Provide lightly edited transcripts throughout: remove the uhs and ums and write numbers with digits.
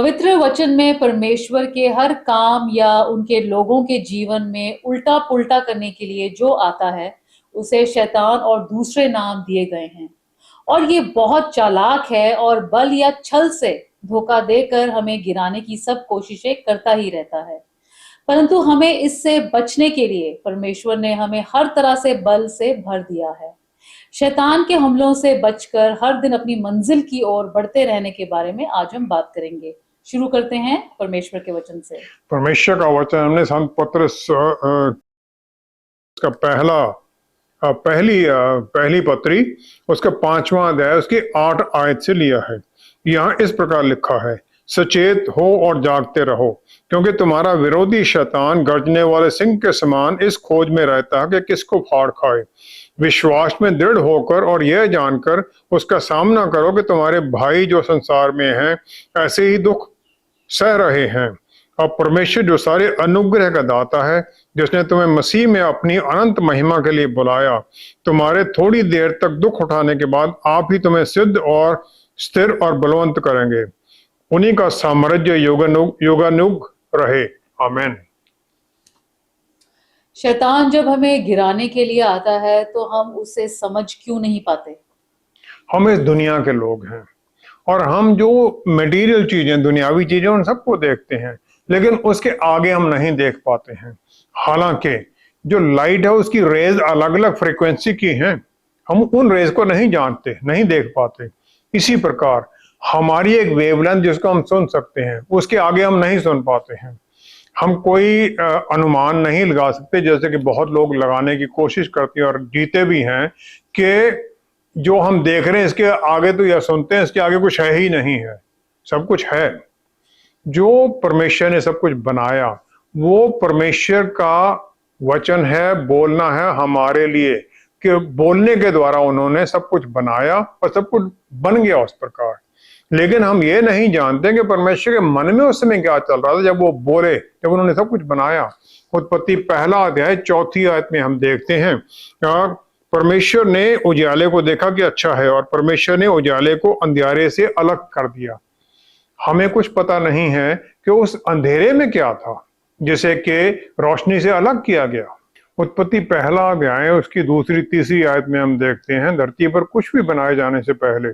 पवित्र वचन में परमेश्वर के हर काम या उनके लोगों के जीवन में उल्टा पुल्टा करने के लिए जो आता है उसे शैतान और दूसरे नाम दिए गए हैं। और ये बहुत चालाक है और बल या छल से धोखा देकर हमें गिराने की सब कोशिशें करता ही रहता है। परंतु हमें इससे बचने के लिए परमेश्वर ने हमें हर तरह से बल से भर दिया है। शैतान के हमलों से बचकर हर दिन अपनी मंजिल की ओर बढ़ते रहने के बारे में आज हम बात करेंगे। शुरू करते हैं परमेश्वर के वचन से। परमेश्वर का वचन हमने संत पत्रस का पहली पत्री उसका 5वां अध्याय उसकी 8 आयत से लिया है। यहाँ इस प्रकार लिखा है, सचेत हो और जागते रहो, क्योंकि तुम्हारा विरोधी शैतान गर्जने वाले सिंह के समान इस खोज में रहता है कि किसको फाड़ खाए। विश्वास में दृढ़ होकर और यह जानकर उसका सामना करो कि तुम्हारे भाई जो संसार में हैं ऐसे ही दुख सह रहे हैं। और परमेश्वर जो सारे अनुग्रह का दाता है, जिसने तुम्हें मसीह में अपनी अनंत महिमा के लिए बुलाया, तुम्हारे थोड़ी देर तक दुख उठाने के बाद आप ही तुम्हें सिद्ध और स्थिर और बलवंत करेंगे। उन्हीं का साम्राज्य युगानुग रहे। आमीन। शैतान जब हमें गिराने के लिए आता है तो हम उसे समझ क्यों नहीं पाते? हम इस दुनिया के लोग हैं और हम जो मटेरियल चीजें, दुनियावी चीजें, उन सबको देखते हैं, लेकिन उसके आगे हम नहीं देख पाते हैं। हालांकि जो लाइट है उसकी रेज अलग अलग फ्रीक्वेंसी की हैं, हम उन रेज को नहीं जानते, नहीं देख पाते। इसी प्रकार हमारी एक वेवलेंथ जिसको हम सुन सकते हैं, उसके आगे हम नहीं सुन पाते हैं। हम कोई अनुमान नहीं लगा सकते, जैसे कि बहुत लोग लगाने की कोशिश करते हैं और जीते भी हैं, कि जो हम देख रहे हैं इसके आगे तो, या सुनते हैं इसके आगे कुछ है ही नहीं है, सब कुछ है। जो परमेश्वर ने सब कुछ बनाया वो परमेश्वर का वचन है, बोलना है हमारे लिए, कि बोलने के द्वारा उन्होंने सब कुछ बनाया और सब कुछ बन गया उस प्रकार। लेकिन हम ये नहीं जानते कि परमेश्वर के मन में उस समय क्या चल रहा था जब वो बोले, जब उन्होंने सब कुछ बनाया। उत्पत्ति 1 अध्याय 4 आयत में हम देखते हैं, परमेश्वर ने उजाले को देखा कि अच्छा है, और परमेश्वर ने उजाले को अंधियारे से अलग कर दिया। हमें कुछ पता नहीं है कि उस अंधेरे में क्या था जिसे कि रोशनी से अलग किया गया। उत्पत्ति 1 अध्याय उसकी 2, 3 आयत में हम देखते हैं, धरती पर कुछ भी बनाए जाने से पहले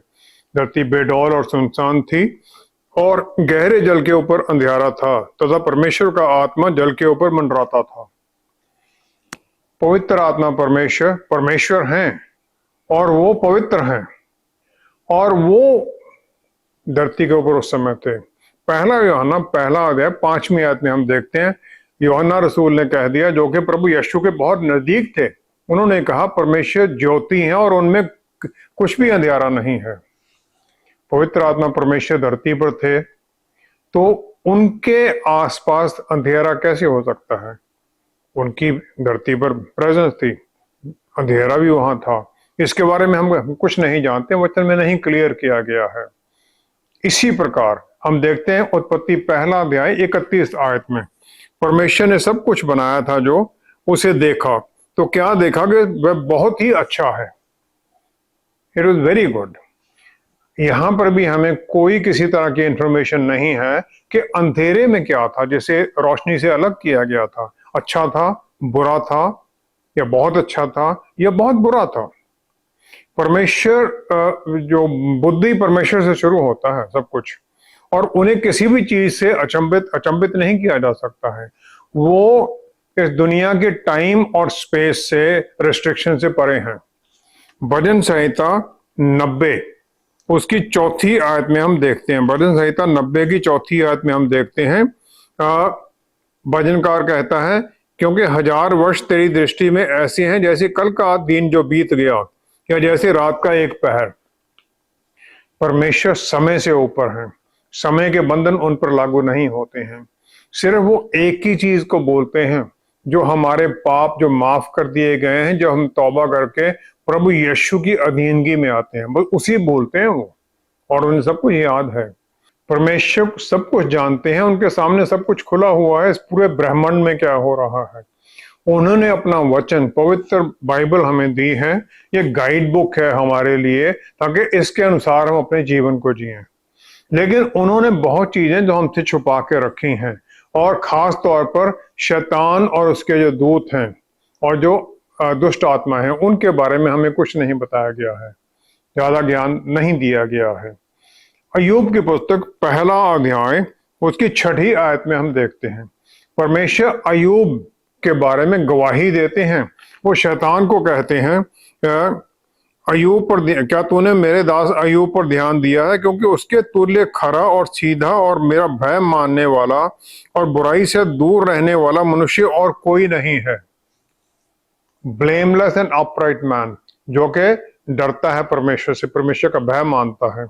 धरती बेडौल और सुनसान थी और गहरे जल के ऊपर अंधियारा था, तथा परमेश्वर का आत्मा जल के ऊपर मंडराता था। पवित्र आत्मा परमेश्वर हैं और वो पवित्र हैं, और वो धरती के ऊपर उस समय थे। 1 यूहन्ना 1 अध्याय 5वीं आयत में हम देखते हैं, यूहन्ना रसूल ने कह दिया, जो कि प्रभु यीशु के बहुत नजदीक थे, उन्होंने कहा परमेश्वर ज्योति है और उनमें कुछ भी अंधियारा नहीं है। पवित्र आत्मा परमेश्वर धरती पर थे तो उनके आसपास अंधेरा कैसे हो सकता है? उनकी धरती पर प्रेजेंस थी, अंधेरा भी वहां था। इसके बारे में हम कुछ नहीं जानते, वचन में नहीं क्लियर किया गया है। इसी प्रकार हम देखते हैं उत्पत्ति 1 अध्याय 31 आयत में, परमेश्वर ने सब कुछ बनाया था, जो उसे देखा तो क्या देखा कि वह बहुत ही अच्छा है। It was very good. यहां पर भी हमें कोई किसी तरह की इंफॉर्मेशन नहीं है कि अंधेरे में क्या था जिसे रोशनी से अलग किया गया था। अच्छा था, बुरा था, या बहुत अच्छा था, या बहुत बुरा था। परमेश्वर, जो बुद्धि परमेश्वर से शुरू होता है सब कुछ, और उन्हें किसी भी चीज से अचंभित नहीं किया जा सकता है। वो इस दुनिया के टाइम और स्पेस से, रिस्ट्रिक्शन से परे हैं। भजन संहिता 90 उसकी 4 आयत में हम देखते हैं, भजन संहिता 90 की 4 आयत में हम देखते हैं, भजनकार कहता है, क्योंकि 1000 वर्ष तेरी दृष्टि में ऐसे हैं जैसे कल का दिन जो बीत गया, या जैसे रात का एक पहर। परमेश्वर समय से ऊपर हैं, समय के बंधन उन पर लागू नहीं होते हैं। सिर्फ वो एक ही चीज को बोलते हैं, जो हमारे पाप जो माफ कर दिए गए हैं, जो हम तौबा करके प्रभु यीशु की अधीनगी में आते हैं, बस उसी बोलते हैं वो, और उन्हें सब कुछ याद है। परमेश्वर सब कुछ जानते हैं, उनके सामने सब कुछ खुला हुआ है, इस पूरे ब्रह्मांड में क्या हो रहा है। उन्होंने अपना वचन, पवित्र बाइबल हमें दी है, ये गाइड बुक है हमारे लिए, ताकि इसके अनुसार हम अपने जीवन को जिएं। लेकिन उन्होंने बहुत चीजें जो हमसे छुपा के रखी हैं, और खास तौर पर शैतान और उसके जो दूत हैं और जो दुष्ट आत्मा हैं, उनके बारे में हमें कुछ नहीं बताया गया है, ज्यादा ज्ञान नहीं दिया गया है। अय्यूब की पुस्तक पहला अध्याय उसकी 6ठी आयत में हम देखते हैं, परमेश्वर अय्यूब के बारे में गवाही देते हैं। वो शैतान को कहते हैं, अय्यूब पर क्या तूने मेरे दास अय्यूब पर ध्यान दिया है, क्योंकि उसके तुल्य खरा और सीधा और मेरा भय मानने वाला और बुराई से दूर रहने वाला मनुष्य और कोई नहीं है। ब्लेमलेस एंड अपराइट मैन, जो कि डरता है परमेश्वर से, परमेश्वर का भय मानता है।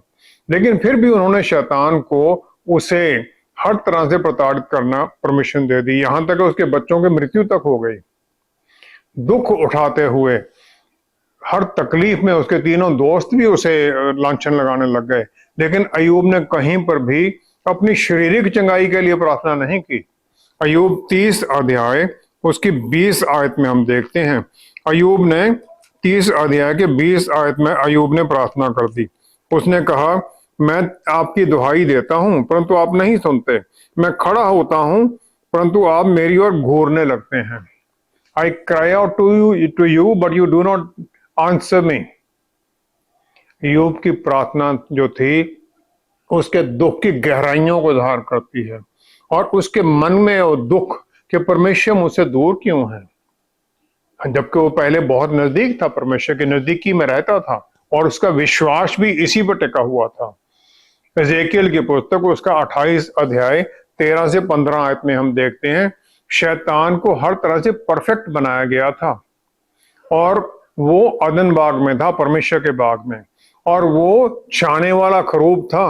लेकिन फिर भी उन्होंने शैतान को उसे हर तरह से प्रताड़ित करना परमिशन दे दी, यहां तक उसके बच्चों की मृत्यु तक हो गई। दुख उठाते हुए हर तकलीफ में उसके तीनों दोस्त भी उसे लांछन लगाने लग गए, लेकिन अय्यूब ने कहीं पर भी अपनी शारीरिक चंगाई के लिए प्रार्थना नहीं की। अय्यूब 30 अध्याय उसकी 20 आयत में हम देखते हैं, अय्यूब ने 30 अध्याय के 20 आयत में अय्यूब ने प्रार्थना कर दी। उसने कहा, मैं आपकी दुहाई देता हूं परंतु आप नहीं सुनते, मैं खड़ा होता हूं परंतु आप मेरी ओर घूरने लगते हैं। I cry out to you but you do not answer me. Ayyub की प्रार्थना जो थी उसके दुख की गहराइयों को ज़ाहिर करती है, और उसके मन में वो दुख कि परमेश्वर मुझसे दूर क्यों है, जबकि वो पहले बहुत नजदीक था, परमेश्वर के नजदीकी में रहता था और उसका विश्वास भी इसी पर टिका हुआ था। एजेकियल की पुस्तक उसका 28 अध्याय 13 से 15 आयत में हम देखते हैं, शैतान को हर तरह से परफेक्ट बनाया गया था, और वो अदन बाग में था, परमेश्वर के बाग में, और वो छाने वाला खरूब था।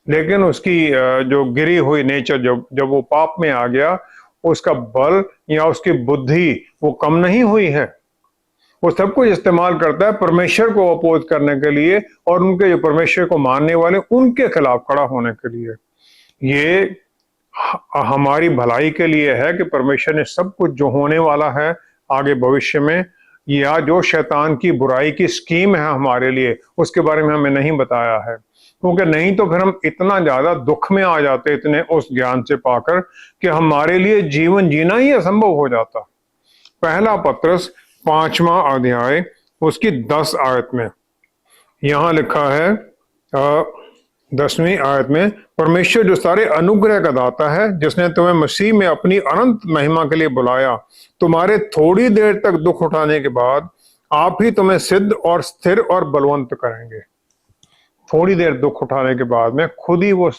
लेकिन उसकी जो गिरी हुई नेचर, जब वो पाप में आ गया, उसका बल या उसकी बुद्धि वो कम नहीं हुई है। वो सब कुछ इस्तेमाल करता है परमेश्वर को अपोज करने के लिए और उनके जो परमेश्वर को मानने वाले उनके खिलाफ खड़ा होने के लिए। ये हमारी भलाई के लिए है कि परमेश्वर ने सब कुछ जो होने वाला है आगे भविष्य में, या जो शैतान की बुराई की स्कीम है हमारे लिए, उसके बारे में हमें नहीं बताया है, क्योंकि नहीं तो फिर हम इतना ज्यादा दुख में आ जाते इतने उस ज्ञान से पाकर कि हमारे लिए जीवन जीना ही असंभव हो जाता। पहला पत्रस 5वां अध्याय उसकी 10 आयत में यहां लिखा है, 10वीं आयत में, परमेश्वर जो सारे अनुग्रह का दाता है, जिसने तुम्हें मसीह में अपनी अनंत महिमा के लिए बुलाया, तुम्हारे थोड़ी देर तक दुख उठाने के बाद आप ही तुम्हें सिद्ध और स्थिर और बलवंत करेंगे। थोड़ी देर दुख उठाने के बाद में खुद ही वो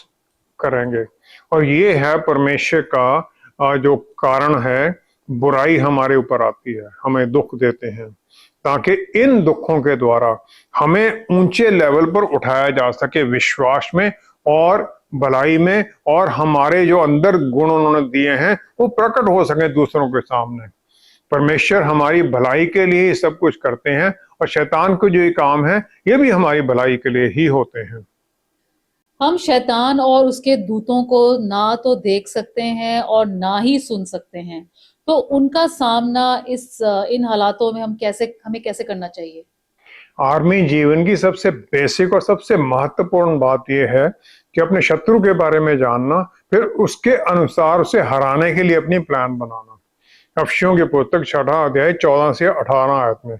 करेंगे। और ये है परमेश्वर का जो कारण है, बुराई हमारे ऊपर आती है, हमें दुख देते हैं, ताकि इन दुखों के द्वारा हमें ऊंचे लेवल पर उठाया जा सके विश्वास में और भलाई में, और हमारे जो अंदर गुण उन्होंने दिए हैं वो प्रकट हो सके दूसरों के सामने। परमेश्वर हमारी भलाई के लिए ही सब कुछ करते हैं, और शैतान को जो ये काम है ये भी हमारी भलाई के लिए ही होते हैं। हम शैतान और उसके दूतों को ना तो देख सकते हैं और ना ही सुन सकते हैं, तो उनका सामना इन हालातों में हमें कैसे करना चाहिए? आर्मी जीवन की सबसे बेसिक और सबसे महत्वपूर्ण बात यह है कि अपने शत्रु के बारे में जानना, फिर उसके अनुसार उसे हराने के लिए अपनी प्लान बनाना। अफसियों की पुस्तक 6वां अध्याय 14 से 18 आयत में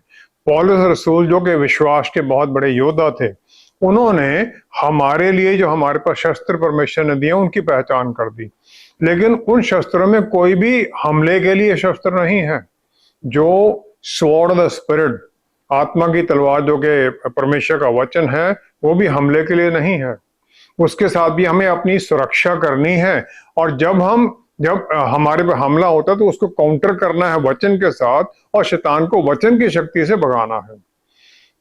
पौलुस रसूल, जो कि विश्वास के बहुत बड़े योद्धा थे, उन्होंने हमारे लिए जो हमारे पास शस्त्र परमेश्वर ने दिए उनकी पहचान कर दी। लेकिन उन शस्त्रों में कोई भी हमले के लिए शस्त्र नहीं है। जो स्वॉर्ड ऑफ द स्पिरिट, आत्मा की तलवार जो कि परमेश्वर का वचन है, वो भी हमले के लिए नहीं है। उसके साथ भी हमें अपनी सुरक्षा करनी है, और जब हमारे पे हमला होता है तो उसको काउंटर करना है वचन के साथ, और शैतान को वचन की शक्ति से भगाना है।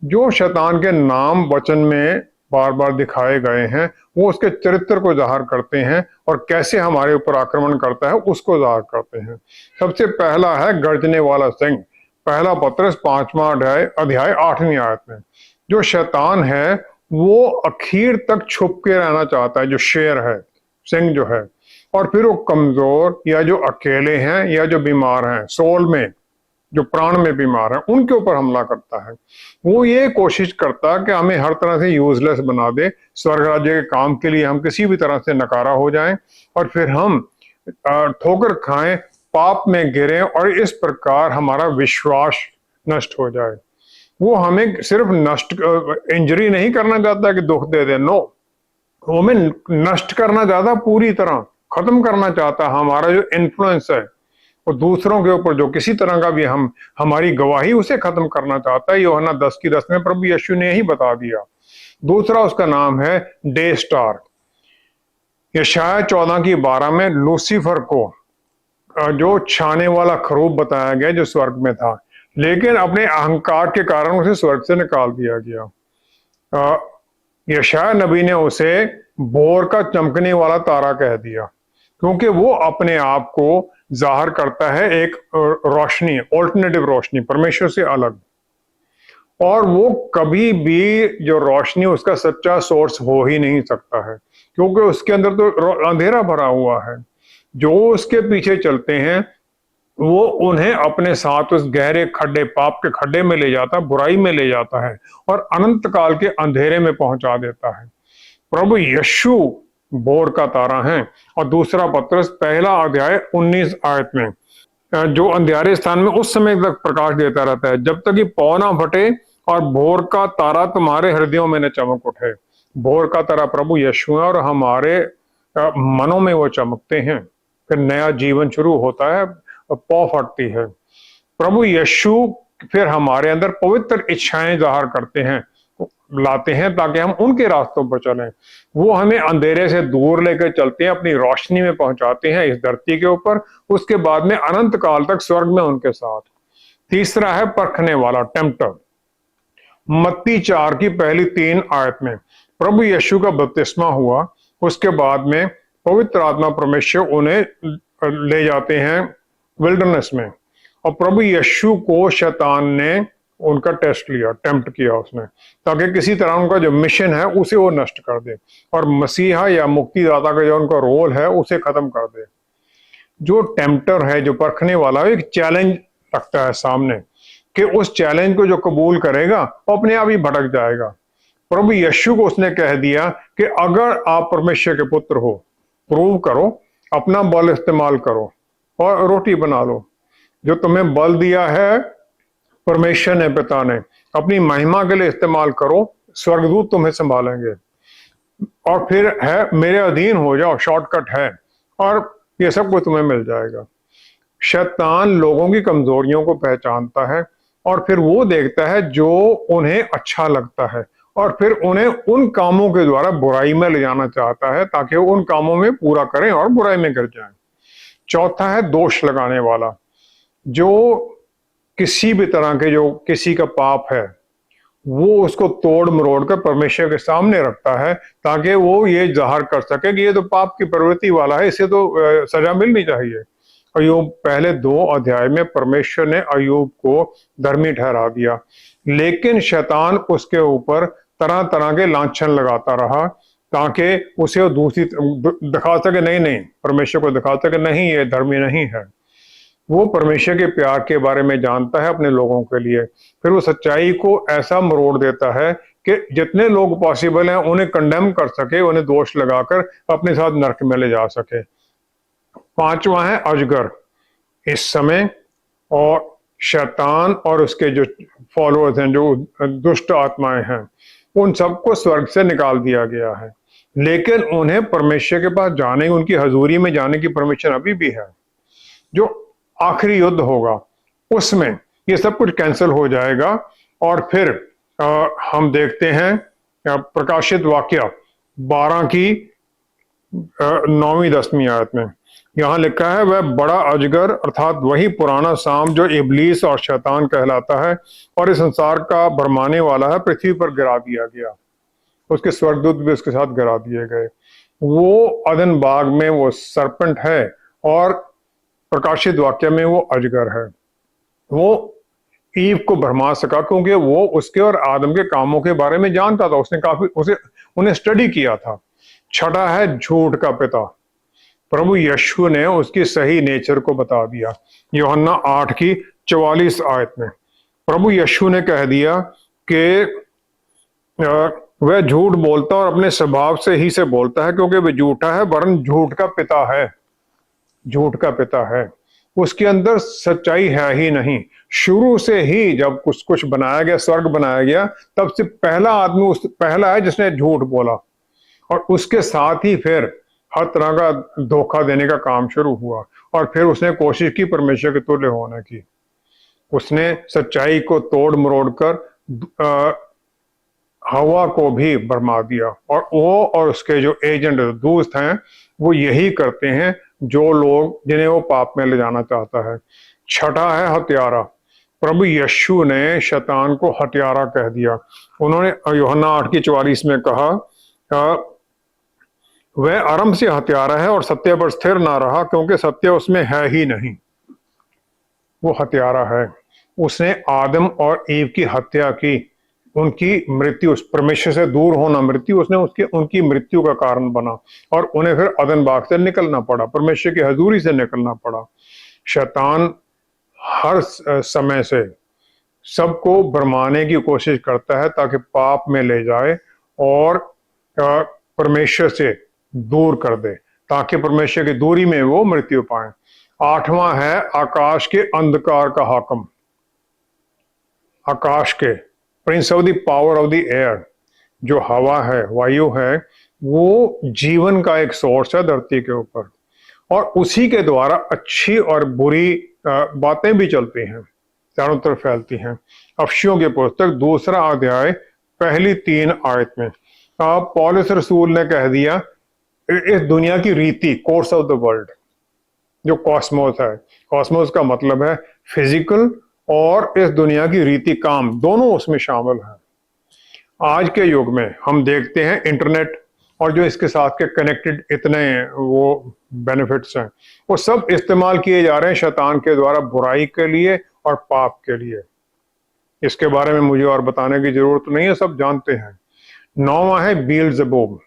जो शैतान के नाम वचन में बार बार दिखाए गए हैं वो उसके चरित्र को जाहिर करते हैं, और कैसे हमारे ऊपर आक्रमण करता है उसको जाहिर करते हैं। सबसे पहला है गर्जने वाला सिंह, पहला पत्रस 5वां अध्याय 8वीं आयत में। जो शैतान है वो आखिर तक छुप के रहना चाहता है, जो शेर है, सिंह जो है, और फिर वो कमजोर या जो अकेले हैं या जो बीमार हैं सोल में, जो प्राण में बीमार है, उनके ऊपर हमला करता है। वो ये कोशिश करता है कि हमें हर तरह से यूजलेस बना दे, स्वर्ग राज्य के काम के लिए हम किसी भी तरह से नकारा हो जाएं और फिर हम ठोकर खाएं, पाप में गिरें और इस प्रकार हमारा विश्वास नष्ट हो जाए। वो हमें सिर्फ नष्ट इंजरी नहीं करना चाहता कि दुख दे दे, नो, वो हमें नष्ट करना चाहता, पूरी तरह खत्म करना चाहता। हमारा जो इन्फ्लुएंस है और दूसरों के ऊपर जो किसी तरह का भी हमारी गवाही, उसे खत्म करना चाहता है। यूहन्ना 10:10 में प्रभु यीशु ने ही बता दिया। दूसरा उसका नाम है डे स्टार। यशायाह 14:12 में लूसीफर को जो छाने वाला खरूब बताया गया जो स्वर्ग में था, लेकिन अपने अहंकार के कारण उसे स्वर्ग से निकाल दिया गया। यशायाह नबी ने उसे भोर का चमकने वाला तारा कह दिया, क्योंकि वो अपने आप को जाहिर करता है एक रोशनी, ऑल्टरनेटिव रोशनी, परमेश्वर से अलग। और वो कभी भी जो रोशनी उसका सच्चा सोर्स हो ही नहीं सकता है, क्योंकि उसके अंदर तो अंधेरा भरा हुआ है। जो उसके पीछे चलते हैं वो उन्हें अपने साथ उस गहरे खड्डे, पाप के खड्डे में ले जाता, बुराई में ले जाता है और अनंत काल के अंधेरे में पहुंचा देता है। प्रभु यीशु भोर का तारा है। और दूसरा पत्रस 1:19 में, जो अंधेरे स्थान में उस समय तक प्रकाश देता रहता है जब तक कि पौ ना फटे और भोर का तारा तुम्हारे हृदयों में न चमक उठे। भोर का तारा प्रभु यीशु है और हमारे मनों में वो चमकते हैं, फिर नया जीवन शुरू होता है, पौ फटती है। प्रभु यीशु फिर हमारे अंदर पवित्र इच्छाएं जाहिर करते हैं, लाते हैं, ताकि हम उनके रास्तों पर चलें। वो हमें अंधेरे से दूर लेकर चलते हैं, अपनी रोशनी में पहुंचाते हैं इस धरती के ऊपर, उसके बाद में अनंत काल तक स्वर्ग में उनके साथ। तीसरा है परखने वाला, टेम्प्टर। मत्ती 4:3 में प्रभु यीशु का बपतिस्मा हुआ, उसके बाद में पवित्र आत्मा परमेश्वर उन्हें ले जाते हैं विल्डरनेस में, और प्रभु यीशु को शैतान ने उनका टेस्ट लिया, टेम्प्ट किया उसने, ताकि किसी तरह उनका जो मिशन है उसे वो नष्ट कर दे और मसीहा या मुक्तिदाता का जो उनका रोल है उसे खत्म कर दे। जो टेम्प्टर है, जो परखने वाला है, एक चैलेंज रखता है सामने कि उस चैलेंज को जो कबूल करेगा वो अपने आप ही भटक जाएगा। प्रभु यीशु को उसने कह दिया कि अगर आप परमेश्वर के पुत्र हो, प्रूव करो, अपना बल इस्तेमाल करो और रोटी बना लो। जो तुम्हें बल दिया है परमेश्वर ने, पिता ने, अपनी महिमा के लिए इस्तेमाल करो, स्वर्गदूत तुम्हें संभालेंगे। और फिर है मेरे अधीन हो जाओ, शॉर्टकट है और ये सब कुछ तुम्हें मिल जाएगा। शैतान लोगों की कमजोरियों को पहचानता है और फिर वो देखता है जो उन्हें अच्छा लगता है और फिर उन्हें उन कामों के द्वारा बुराई में ले जाना चाहता है, ताकि वो उन कामों में पूरा करें और बुराई में गिर जाएं। चौथा है दोष लगाने वाला, जो किसी भी तरह के जो किसी का पाप है वो उसको तोड़ मरोड़ कर परमेश्वर के सामने रखता है, ताकि वो ये जाहिर कर सके कि ये तो पाप की प्रवृत्ति वाला है, इसे तो सजा मिलनी चाहिए। अय्यूब पहले 2 अध्याय में परमेश्वर ने अय्यूब को धर्मी ठहरा दिया, लेकिन शैतान उसके ऊपर तरह तरह के लांछन लगाता रहा, ताकि उसे दूसरी दिखा सके, नहीं, परमेश्वर को दिखा सके नहीं, ये धर्मी नहीं है। वो परमेश्वर के प्यार के बारे में जानता है अपने लोगों के लिए, फिर वो सच्चाई को ऐसा मरोड़ देता है कि जितने लोग पॉसिबल हैं उन्हें कंडेम कर सके, उन्हें दोष लगाकर अपने साथ नरक में ले जा सके। 5वां है अजगर। इस समय और शैतान और उसके जो फॉलोअर्स हैं, जो दुष्ट आत्माएं हैं, उन सबको स्वर्ग से निकाल दिया गया है, लेकिन उन्हें परमेश्वर के पास जाने, उनकी हजूरी में जाने की परमिशन अभी भी है। जो आखिरी युद्ध होगा उसमें ये सब कुछ कैंसिल हो जाएगा और फिर हम देखते हैं प्रकाशित वाक्य 12:9-10 में यहां लिखा है, वह बड़ा अजगर अर्थात वही पुराना साम जो इब्लीस और शैतान कहलाता है और इस संसार का भरमाने वाला है, पृथ्वी पर गिरा दिया गया। उसके स्वर्गदूत भी उसके साथ गिरा दिए गए। वो अदन बाग में वो सरपेंट है और प्रकाशित वाक्य में वो अजगर है। वो ईव को भरमा सका क्योंकि वो उसके और आदम के कामों के बारे में जानता था, उसने काफी उन्हें स्टडी किया था। छठा है झूठ का पिता। प्रभु यीशु ने उसकी सही नेचर को बता दिया। यूहन्ना 44 आयत में प्रभु यीशु ने कह दिया कि वह झूठ बोलता और अपने स्वभाव से ही से बोलता है, क्योंकि वह झूठा है, वरन झूठ का पिता है। झूठ का पिता है, उसके अंदर सच्चाई है ही नहीं। शुरू से ही जब कुछ कुछ बनाया गया, स्वर्ग बनाया गया, तब से पहला आदमी पहला है जिसने झूठ बोला, और उसके साथ ही फिर हर तरह का धोखा देने का काम शुरू हुआ, और फिर उसने कोशिश की परमेश्वर के तुल्य होने की। उसने सच्चाई को तोड़ मरोड़ कर हवा को भी भरमा दिया, और वो और उसके जो एजेंट दोस्त हैं वो यही करते हैं, जो लोग जिन्हें वो पाप में ले जाना चाहता है। छठा है हत्यारा। प्रभु यीशु ने शैतान को हत्यारा कह दिया। उन्होंने यूहन्ना 8:44 में कहा, वह आरंभ से हत्यारा है और सत्य पर स्थिर ना रहा, क्योंकि सत्य उसमें है ही नहीं। वो हत्यारा है, उसने आदम और ईव की हत्या की, उनकी मृत्यु, परमेश्वर से दूर होना मृत्यु, उसने उनकी मृत्यु का कारण बना, और उन्हें फिर अदन बाग से निकलना पड़ा, परमेश्वर की हजूरी से निकलना पड़ा। शैतान हर समय से सबको भरमाने की कोशिश करता है ताकि पाप में ले जाए और परमेश्वर से दूर कर दे, ताकि परमेश्वर की दूरी में वो मृत्यु पाए। आठवां है आकाश के अंधकार का हाकम। आकाश के Prince of the power of the air, जो हवा है, वायु है, वो जीवन का एक सोर्स है धरती के ऊपर, और उसी के द्वारा अच्छी और बुरी बातें भी चलती हैं, चारों तरफ फैलती हैं। अफशियों की पुस्तक 2 अध्याय पहली 3 आयत में पौलुस रसूल ने कह दिया, इस दुनिया की रीति, कोर्स ऑफ द वर्ल्ड, जो कॉस्मोस है, कॉस्मोस का मतलब है फिजिकल, और इस दुनिया की रीति, काम, दोनों उसमें शामिल हैं। आज के युग में हम देखते हैं इंटरनेट और जो इसके साथ के कनेक्टेड इतने वो बेनिफिट्स हैं, वो सब इस्तेमाल किए जा रहे हैं शैतान के द्वारा बुराई के लिए और पाप के लिए। इसके बारे में मुझे और बताने की जरूरत नहीं है, सब जानते हैं। 9वां है बेएलज़ेबूब।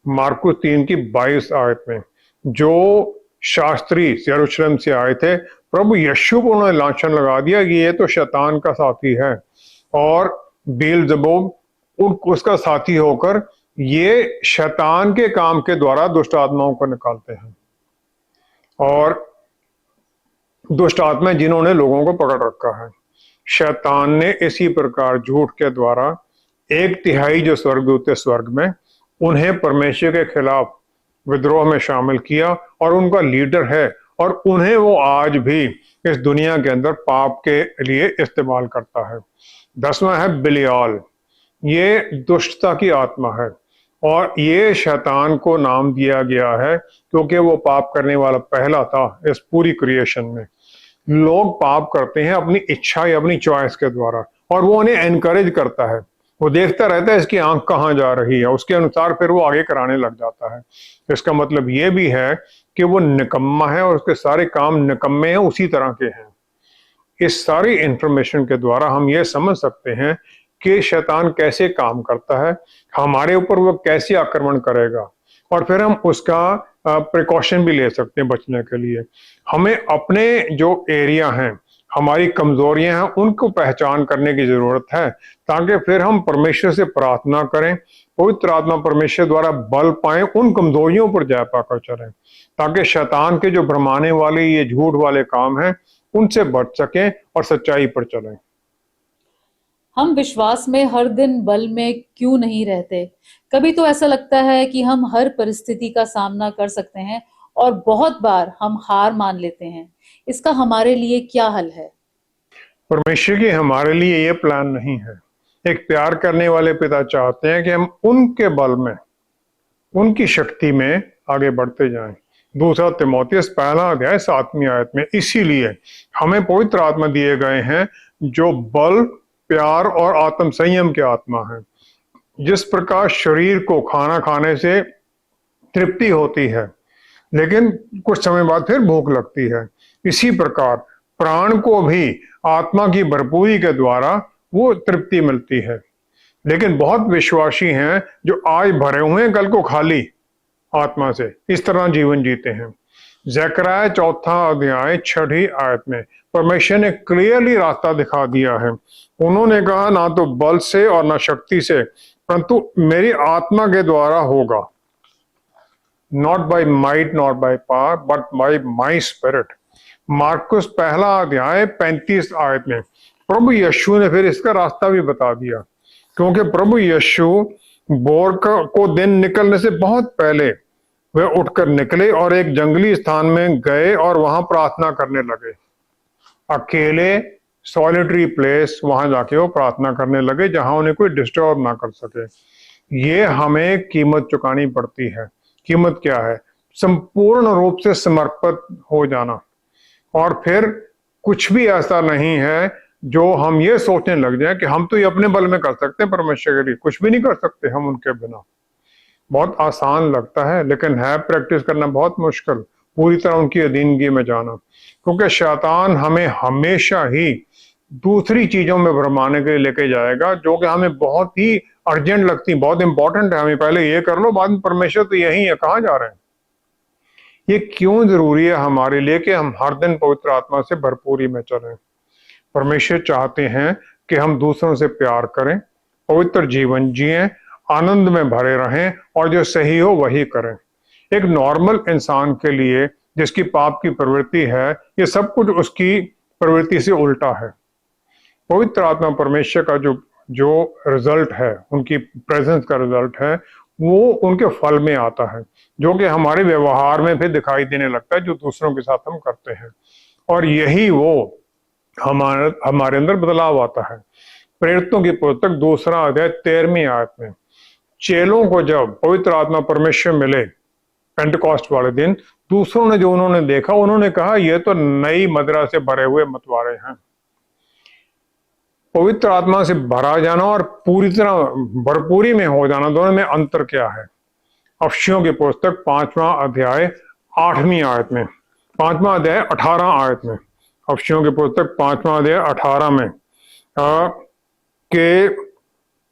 मार्कुस 3:22 आयत में जो शास्त्री यरूशलेम से आए थे, प्रभु यीशु को उन्होंने लांछन लगा दिया कि ये तो शैतान का साथी है, और बेएलज़ेबूब उसका साथी होकर ये शैतान के काम के द्वारा दुष्ट आत्माओं को निकालते हैं, और दुष्ट आत्माएं जिन्होंने लोगों को पकड़ रखा है। शैतान ने इसी प्रकार झूठ के द्वारा 1/3 जो स्वर्गदूत थे स्वर्ग में, उन्हें परमेश्वर के खिलाफ विद्रोह में शामिल किया, और उनका लीडर है, और उन्हें वो आज भी इस दुनिया के अंदर पाप के लिए इस्तेमाल करता है। 10वां है बिलियाल। ये दुष्टता की आत्मा है, और ये शैतान को नाम दिया गया है क्योंकि वो पाप करने वाला पहला था इस पूरी क्रिएशन में। लोग पाप करते हैं अपनी इच्छा या अपनी चॉइस के द्वारा, और वो उन्हें एनकरेज करता है। वो देखता रहता है इसकी आंख कहाँ जा रही है, उसके अनुसार फिर वो आगे कराने लग जाता है। इसका मतलब ये भी है कि वो निकम्मा है, और उसके सारे काम निकम्मे हैं, उसी तरह के हैं। इस सारी इंफॉर्मेशन के द्वारा हम ये समझ सकते हैं कि शैतान कैसे काम करता है, हमारे ऊपर वो कैसे आक्रमण करेगा, और फिर हम उसका प्रिकॉशन भी ले सकते हैं बचने के लिए। हमें अपने जो एरिया हैं, हमारी कमजोरियां हैं, उनको पहचान करने की जरूरत है, ताकि फिर हम परमेश्वर से प्रार्थना करें, पवित्र आत्मा परमेश्वर द्वारा बल पाएं, उन कमजोरियों पर जय पाकर चलें, ताकि शैतान के जो भरमाने वाले ये झूठ वाले काम हैं उनसे बच सकें और सच्चाई पर चलें। हम विश्वास में हर दिन बल में क्यों नहीं रहते? कभी तो ऐसा लगता है कि हम हर परिस्थिति का सामना कर सकते हैं, और बहुत बार हम हार मान लेते हैं। इसका हमारे लिए क्या हल है? परमेश्वर की हमारे लिए ये प्लान नहीं है। एक प्यार करने वाले पिता चाहते हैं कि हम उनके बल में, उनकी शक्ति में आगे बढ़ते जाएं। 2 तीमुथियुस 1 अध्याय 7वीं आयत में इसीलिए हमें पवित्र आत्मा दिए गए हैं, जो बल, प्यार और आत्म संयम की आत्मा है। जिस प्रकार शरीर को खाना खाने से तृप्ति होती है, लेकिन कुछ समय बाद फिर भूख लगती है, इसी प्रकार प्राण को भी आत्मा की भरपूरी के द्वारा वो तृप्ति मिलती है। लेकिन बहुत विश्वासी हैं जो आज भरे हुए हैं, कल को खाली आत्मा से, इस तरह जीवन जीते हैं। जकरयाह 4 अध्याय 6 आयत में परमेश्वर ने क्लियरली रास्ता दिखा दिया है। उन्होंने कहा ना तो बल से और ना शक्ति से, परंतु मेरी आत्मा के द्वारा होगा। Not by might not by power but by my spirit. मार्कुस 1 अध्याय 35 आयत में प्रभु यीशु ने फिर इसका रास्ता भी बता दिया, क्योंकि प्रभु यीशु बोर को दिन निकलने से बहुत पहले वे उठकर निकले और एक जंगली स्थान में गए और वहां प्रार्थना करने लगे। अकेले सॉलिटरी प्लेस, वहां जाके वो प्रार्थना करने लगे जहां उन्हें कोई डिस्टर्ब ना कर सके। ये हमें कीमत चुकानी पड़ती है। कीमत क्या है? संपूर्ण रूप से समर्पित हो जाना। और फिर कुछ भी ऐसा नहीं है जो हम ये सोचने लग जाए कि हम तो ये अपने बल में कर सकते हैं, परमेश्वर के लिए कुछ भी नहीं कर सकते हम उनके बिना। बहुत आसान लगता है, लेकिन है प्रैक्टिस करना बहुत मुश्किल, पूरी तरह उनकी अधीनगी में जाना। क्योंकि शैतान हमें हमेशा ही दूसरी चीजों में भरमाने के लिए लेके जाएगा, जो कि हमें बहुत ही अर्जेंट लगती, बहुत इंपॉर्टेंट है। हमें पहले ये कर लो, बाद में परमेश्वर तो यही है, कहाँ जा रहे हैं। ये क्यों जरूरी है हमारे लिए कि हम हर दिन पवित्र आत्मा से भरपूरी में चलें। परमेश्वर चाहते हैं कि हम दूसरों से प्यार करें, पवित्र जीवन जिएं, आनंद में भरे रहें और जो सही हो वही करें। एक नॉर्मल इंसान के लिए जिसकी पाप की प्रवृत्ति है, ये सब कुछ उसकी प्रवृत्ति से उल्टा है। पवित्र आत्मा परमेश्वर का जो रिजल्ट है, उनकी प्रेजेंस का रिजल्ट है, वो उनके फल में आता है, जो कि हमारे व्यवहार में भी दिखाई देने लगता है, जो दूसरों के साथ हम करते हैं। और यही वो हमारे अंदर बदलाव आता है। प्रेरितों की पुस्तक 2 अध्याय 13 आयत में चेलों को जब पवित्र आत्मा परमेश्वर मिले पेंटेकोस्ट वाले दिन, दूसरों ने जो उन्होंने देखा, उन्होंने कहा ये तो नई मदिरा से भरे हुए मतवारे हैं। पवित्र आत्मा से भरा जाना और पूरी तरह भरपूरी में हो जाना, दोनों में अंतर क्या है? अफसियों की पुस्तक 5वां अध्याय 8वीं आयत में, 5वां अध्याय 18 आयत में, अफसियों की पुस्तक 5वां अध्याय 18 में के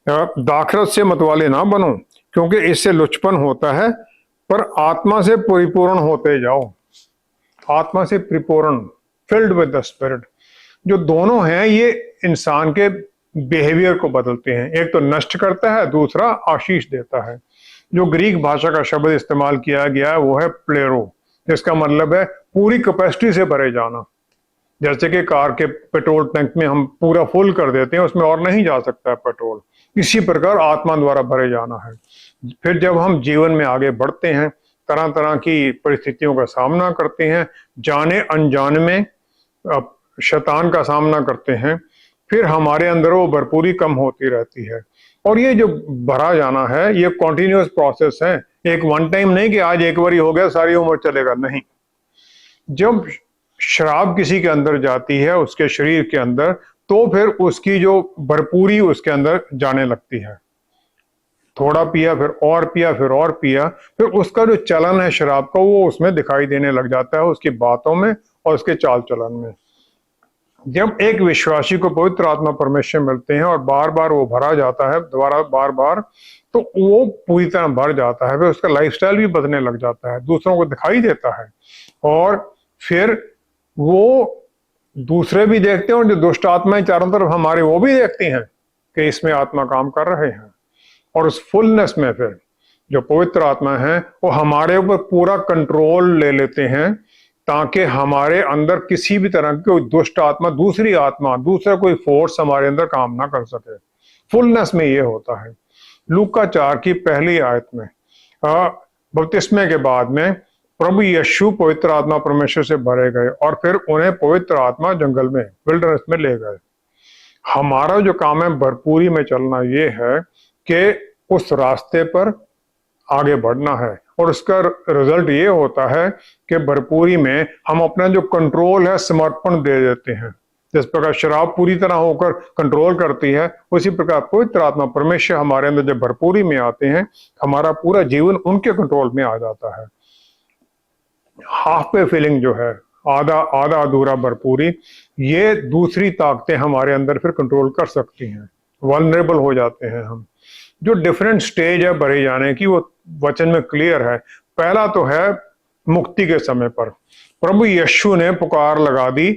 दाखरस से मतवाले ना बनो, क्योंकि इससे लुचपन होता है, पर आत्मा से परिपूर्ण होते जाओ। आत्मा से परिपूर्ण, फिल्ड विद द स्पिरिट। जो दोनों हैं ये इंसान के बिहेवियर को बदलते हैं। एक तो नष्ट करता है, दूसरा आशीष देता है। जो ग्रीक भाषा का शब्द इस्तेमाल किया गया है वो है प्लेरो, जिसका मतलब है पूरी कैपेसिटी से भरे जाना। जैसे कि कार के पेट्रोल टैंक में हम पूरा फुल कर देते हैं, उसमें और नहीं जा सकता है पेट्रोल, इसी प्रकार आत्मा द्वारा भरे जाना है। फिर जब हम जीवन में आगे बढ़ते हैं, तरह तरह की परिस्थितियों का सामना करते हैं, जाने अनजाने में शैतान का सामना करते हैं, फिर हमारे अंदर वो भरपूरी कम होती रहती है। और ये जो भरा जाना है ये कॉन्टिन्यूस प्रोसेस है, एक वन टाइम नहीं कि आज एक बार हो गया सारी उम्र चलेगा, नहीं। जब शराब किसी के अंदर जाती है, उसके शरीर के अंदर, तो फिर उसकी जो भरपूरी उसके अंदर जाने लगती है। थोड़ा पिया, फिर और पिया, फिर और पिया, फिर उसका जो चलन है शराब का वो उसमें दिखाई देने लग जाता है, उसकी बातों में और उसके चाल चलन में। जब एक विश्वासी को पवित्र आत्मा परमेश्वर मिलते हैं और बार बार वो भरा जाता है, दोबारा बार बार, तो वो पूरी तरह भर जाता है, फिर उसका लाइफस्टाइल भी बदलने लग जाता है, दूसरों को दिखाई देता है। और फिर वो दूसरे भी देखते हैं और जो दुष्ट आत्माएं चारों तरफ हमारे, वो भी देखती हैं कि इसमें आत्मा काम कर रहे हैं। और उस फुलनेस में फिर जो पवित्र आत्मा है वो हमारे ऊपर पूरा कंट्रोल ले लेते हैं, ताकि हमारे अंदर किसी भी तरह की कोई दुष्ट आत्मा, दूसरी आत्मा, दूसरा कोई फोर्स हमारे अंदर काम ना कर सके। फुलनेस में ये होता है। लूका 4 की पहली आयत में बपतिस्मे के बाद में प्रभु यीशु पवित्र आत्मा परमेश्वर से भरे गए और फिर उन्हें पवित्र आत्मा जंगल में, विल्डरनेस में ले गए। हमारा जो काम है भरपूरी में चलना, ये है कि उस रास्ते पर आगे बढ़ना है। और उसका रिजल्ट ये होता है कि भरपूरी में हम अपना जो कंट्रोल है समर्पण दे देते हैं। जिस प्रकार शराब पूरी तरह होकर कंट्रोल करती है, उसी प्रकार पवित्र आत्मा परमेश्वर हमारे अंदर जब भरपूरी में आते हैं, हमारा पूरा जीवन उनके कंट्रोल में आ जाता है। हाफ पे फीलिंग जो है, आधा आधा अधूरा भरपूरी, ये दूसरी ताकतें हमारे अंदर फिर कंट्रोल कर सकती हैं। वल्नरेबल हो जाते हैं हम। जो डिफरेंट स्टेज है भरे जाने की, वो वचन में क्लियर है। पहला तो है मुक्ति के समय पर प्रभु यीशु ने पुकार लगा दी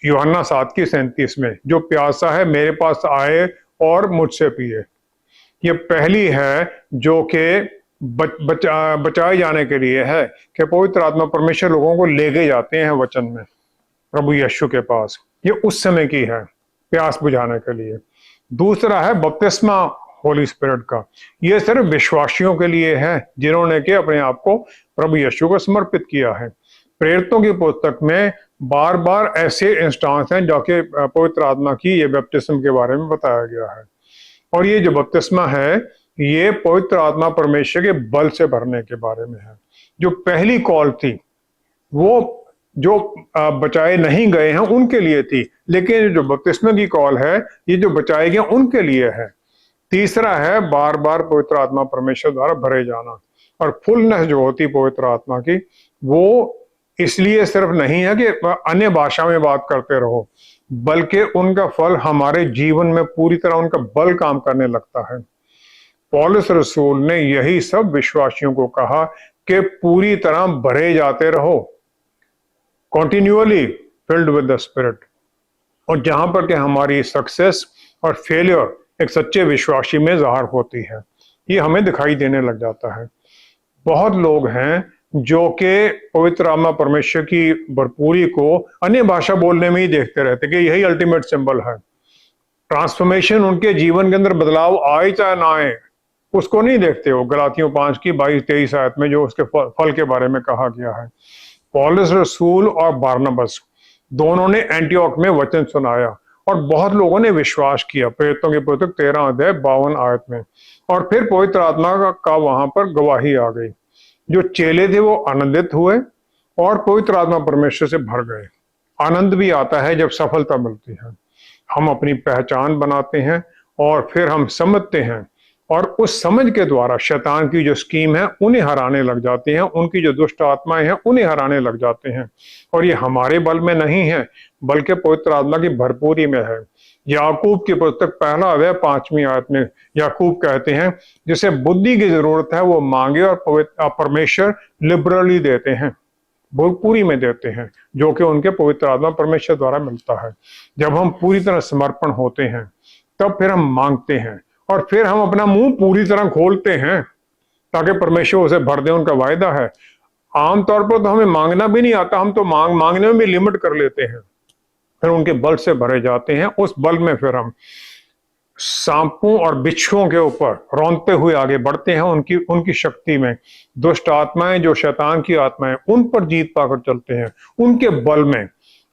यूहन्ना 7:37 में, जो प्यासा है मेरे पास आए और मुझसे पिए। ये पहली है जो कि बचाए जाने के लिए है कि पवित्र आत्मा परमेश्वर लोगों को लेके जाते हैं वचन में प्रभु यीशु के पास। ये उस समय की है प्यास बुझाने के लिए। दूसरा है बपतिस्मा होली स्पिरिट का। ये सिर्फ विश्वासियों के लिए है जिन्होंने के अपने आप को प्रभु यीशु को समर्पित किया है। प्रेरितों की पुस्तक में बार बार ऐसे इंस्टांस हैं जो कि पवित्र आत्मा की ये बपतिस्म के बारे में बताया गया है। और ये जो बपतिस्मा है ये पवित्र आत्मा परमेश्वर के बल से भरने के बारे में है। जो पहली कॉल थी वो जो बचाए नहीं गए हैं उनके लिए थी, लेकिन जो बपतिस्मा की कॉल है ये जो बचाए गए उनके लिए है। तीसरा है बार बार पवित्र आत्मा परमेश्वर द्वारा भरे जाना। और फुलनेस जो होती पवित्र आत्मा की वो इसलिए सिर्फ नहीं है कि अन्य भाषा में बात करते रहो, बल्कि उनका फल हमारे जीवन में पूरी तरह उनका बल काम करने लगता है। पौलुस रसूल ने यही सब विश्वासियों को कहा कि पूरी तरह भरे जाते रहो, continually filled with the spirit. और जहां पर कि हमारी सक्सेस और फेलियर एक सच्चे विश्वासी में ज़ाहिर होती है, ये हमें दिखाई देने लग जाता है। बहुत लोग हैं जो कि पवित्र आत्मा परमेश्वर की भरपूरी को अन्य भाषा बोलने में ही देखते रहते कि यही अल्टीमेट सिंबल है। ट्रांसफॉर्मेशन उनके जीवन के अंदर बदलाव आए चाहे ना आए उसको नहीं देखते हो। गलातियों 5:22-23 आयत में जो उसके फल के बारे में कहा गया है। पौलुस रसूल और बारनबास दोनों ने एंटियोक में वचन सुनाया और बहुत लोगों ने विश्वास किया। प्रेरितों की पुस्तक 13:52 आयत में। और फिर पवित्र आत्मा का वहां पर गवाही आ गई। जो चेले थे वो आनंदित हुए और पवित्र आत्मा परमेश्वर से भर गए। आनंद भी आता है जब सफलता मिलती है। हम अपनी पहचान बनाते हैं और फिर हम समझते हैं और उस समझ के द्वारा शैतान की जो स्कीम है उन्हें हराने लग जाते हैं, उनकी जो दुष्ट आत्माएं हैं उन्हें हराने लग जाते हैं। और ये हमारे बल में नहीं है बल्कि पवित्र आत्मा की भरपूरी में है। याकूब की पुस्तक 1:5 आयत में याकूब कहते हैं जिसे बुद्धि की जरूरत है वो मांगे और परमेश्वर लिबरली देते हैं, भरपूरी में देते हैं, जो कि उनके पवित्र आत्मा परमेश्वर द्वारा मिलता है। जब हम पूरी तरह समर्पण होते हैं तब फिर हम मांगते हैं और फिर हम अपना मुंह पूरी तरह खोलते हैं ताकि परमेश्वर उसे भर दे। उनका वायदा है। आमतौर पर तो हमें मांगना भी नहीं आता, हम तो मांगने में भी लिमिट कर लेते हैं, फिर उनके बल से भरे जाते हैं। उस बल में फिर हम सांपों और बिच्छुओं के ऊपर रौंदते हुए आगे बढ़ते हैं। उनकी शक्ति में दुष्ट आत्माएं जो शैतान की आत्माएं उन पर जीत पाकर चलते हैं। उनके बल में,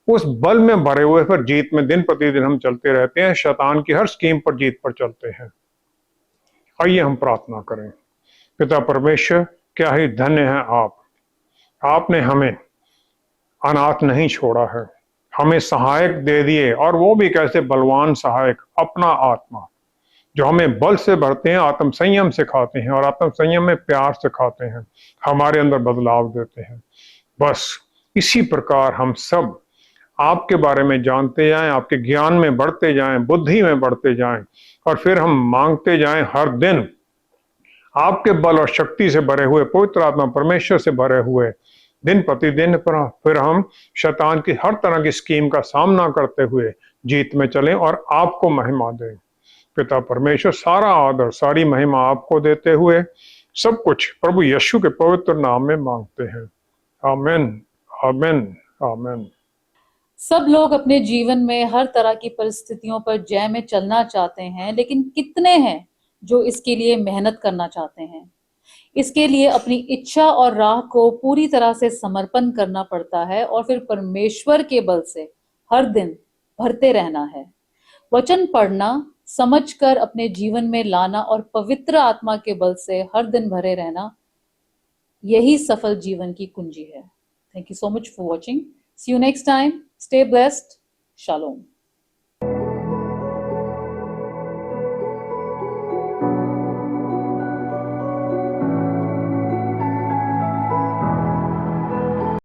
उस बल में भरे हुए फिर जीत में दिन प्रतिदिन हम चलते रहते हैं। शैतान की हर स्कीम पर जीत पर चलते हैं। आइए हम प्रार्थना करें। पिता परमेश्वर, क्या ही धन्य है आपने हमें अनाथ नहीं छोड़ा है, हमें सहायक दे दिए, और वो भी कैसे बलवान सहायक, अपना आत्मा जो हमें बल से भरते हैं, आत्म संयम सिखाते हैं और आत्म संयम में प्यार सिखाते हैं, हमारे अंदर बदलाव देते हैं। बस इसी प्रकार हम सब आपके बारे में जानते जाएं, आपके ज्ञान में बढ़ते जाएं, बुद्धि में बढ़ते जाएं, और फिर हम मांगते जाएं हर दिन आपके बल और शक्ति से भरे हुए, पवित्र आत्मा परमेश्वर से भरे हुए, दिन प्रतिदिन पर फिर हम शैतान की हर तरह की स्कीम का सामना करते हुए जीत में चलें और आपको महिमा दें। पिता परमेश्वर, सारा आदर सारी महिमा आपको देते हुए सब कुछ प्रभु यीशु के पवित्र नाम में मांगते हैं। आमीन, आमीन, आमीन। सब लोग अपने जीवन में हर तरह की परिस्थितियों पर जय में चलना चाहते हैं, लेकिन कितने हैं जो इसके लिए मेहनत करना चाहते हैं? इसके लिए अपनी इच्छा और राह को पूरी तरह से समर्पण करना पड़ता है और फिर परमेश्वर के बल से हर दिन भरते रहना है। वचन पढ़ना, समझकर अपने जीवन में लाना और पवित्र आत्मा के बल से हर दिन भरे रहना, यही सफल जीवन की कुंजी है। Thank you so much for watching. See you next time. Stay blessed. Shalom.